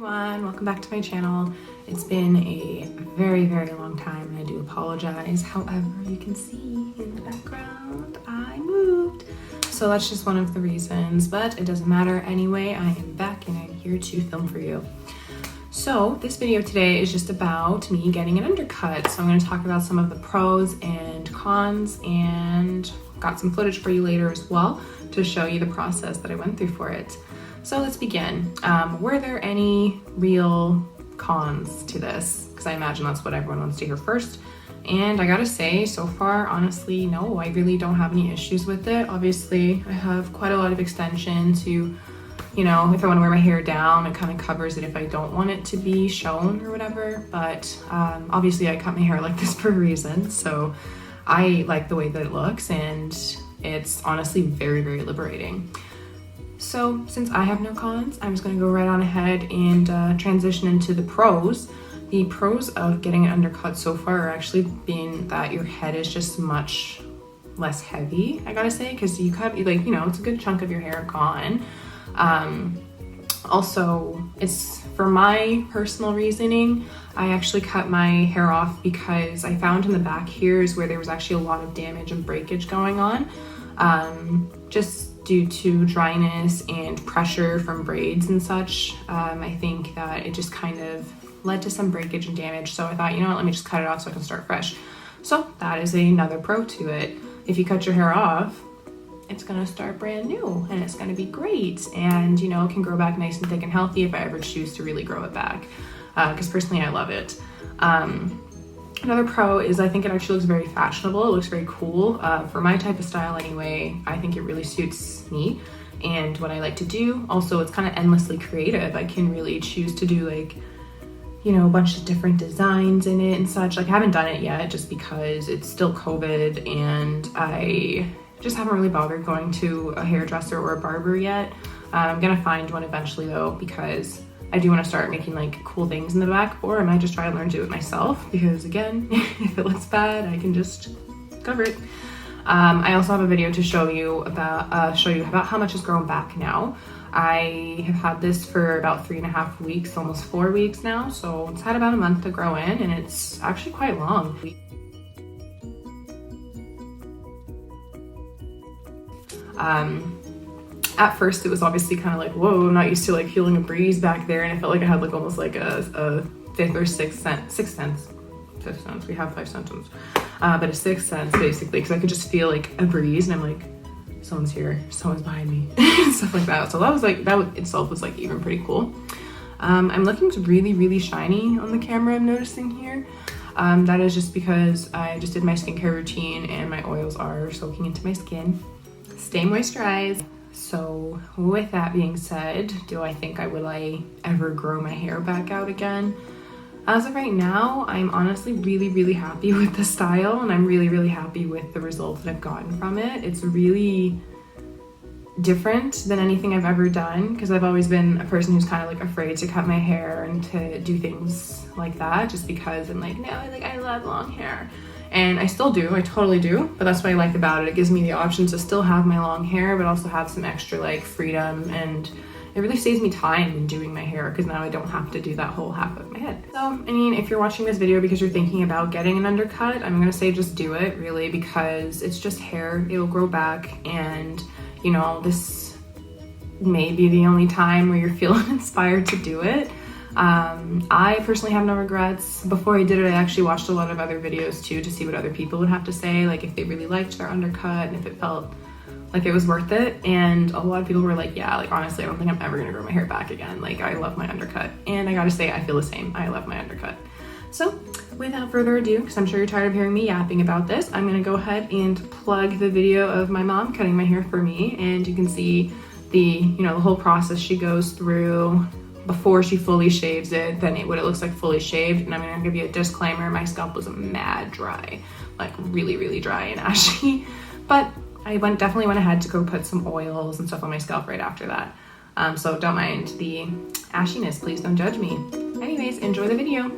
everyone, welcome back to my channel. It's been a very long time and I do apologize. However, you can see in the background I moved, so that's just one of the reasons, but it doesn't matter anyway. I am back and I'm here to film for you. So this video today is just about me getting an undercut. So I'm going to talk about some of the pros and cons, and got some footage for you later as well to show you the process that I went through for it. So let's begin. Were there any real cons to this? Because I imagine that's what everyone wants to hear first. And I gotta say, so far, honestly, no, I really don't have any issues with it. Obviously, I have quite a lot of extension to, you know, if I want to wear my hair down, it kind of covers it if I don't want it to be shown or whatever. But obviously, I cut my hair like this for a reason. So I like the way that it looks, and it's honestly very liberating. So since I have no cons, I'm just going to go right on ahead and transition into the pros. The pros of getting an undercut so far are actually being that your head is just much less heavy, I gotta say, because you cut, like, you know, it's a good chunk of your hair gone. Also, it's for my personal reasoning, I actually cut my hair off because I found in the back here is where there was actually a lot of damage and breakage going on. Just due to dryness and pressure from braids and such. I think that it just kind of led to some breakage and damage. So I thought, you know what, let me just cut it off so I can start fresh. So that is another pro to it. If you cut your hair off, it's gonna start brand new and it's gonna be great. And you know, it can grow back nice and thick and healthy if I ever choose to really grow it back. Because personally, I love it. Another pro is I think it actually looks very fashionable. It looks very cool. For my type of style anyway, I think it really suits me and what I like to do. Also, it's kind of endlessly creative. I can really choose to do, like, you know, a bunch of different designs in it and such. Like, I haven't done it yet just because it's still COVID and I just haven't really bothered going to a hairdresser or a barber yet. I'm gonna find one eventually though, because I do want to start making like cool things in the back, or I might just try and learn to do it myself because again, if it looks bad, I can just cover it. I also have a video to show you about how much has grown back now. I have had this for about 3.5 weeks, almost 4 weeks now. So it's had about a month to grow in and it's actually quite long. At first it was obviously kind of like, whoa, I'm not used to like feeling a breeze back there, and I felt like I had like almost like a fifth or sixth sense. We have 5 senses, but a sixth sense basically, because I could just feel like a breeze and I'm like, someone's here, someone's behind me, stuff like that. So that was like, itself was like even pretty cool. I'm looking really shiny on the camera, I'm noticing here. That is just because I just did my skincare routine and my oils are soaking into my skin. Stay moisturized. So with that being said, do I think will I ever grow my hair back out again? As of right now, I'm honestly really happy with the style, and I'm really happy with the results that I've gotten from it. It's really different than anything I've ever done, because I've always been a person who's kind of like afraid to cut my hair and to do things like that, just because I'm like, no, I love long hair. And I still do, I totally do, but that's what I like about it. It gives me the option to still have my long hair, but also have some extra like freedom, and it really saves me time in doing my hair because now I don't have to do that whole half of my head. So, I mean, if you're watching this video because you're thinking about getting an undercut, I'm gonna say just do it, really, because it's just hair, it'll grow back, and you know, this may be the only time where you're feeling inspired to do it. I personally have no regrets. Before I did it, I actually watched a lot of other videos too to see what other people would have to say, like if they really liked their undercut and if it felt like it was worth it. And a lot of people were like, yeah, like honestly, I don't think I'm ever gonna grow my hair back again. Like, I love my undercut. And I gotta say, I feel the same. I love my undercut. So without further ado, because I'm sure you're tired of hearing me yapping about this, I'm gonna go ahead and plug the video of my mom cutting my hair for me, and you can see the, you know, the whole process she goes through before she fully shaves it, then what it looks like fully shaved. And I'm gonna give you a disclaimer, my scalp was mad dry, like really dry and ashy, but I definitely went ahead to go put some oils and stuff on my scalp right after that. So don't mind the ashiness, please don't judge me. Anyways, enjoy the video.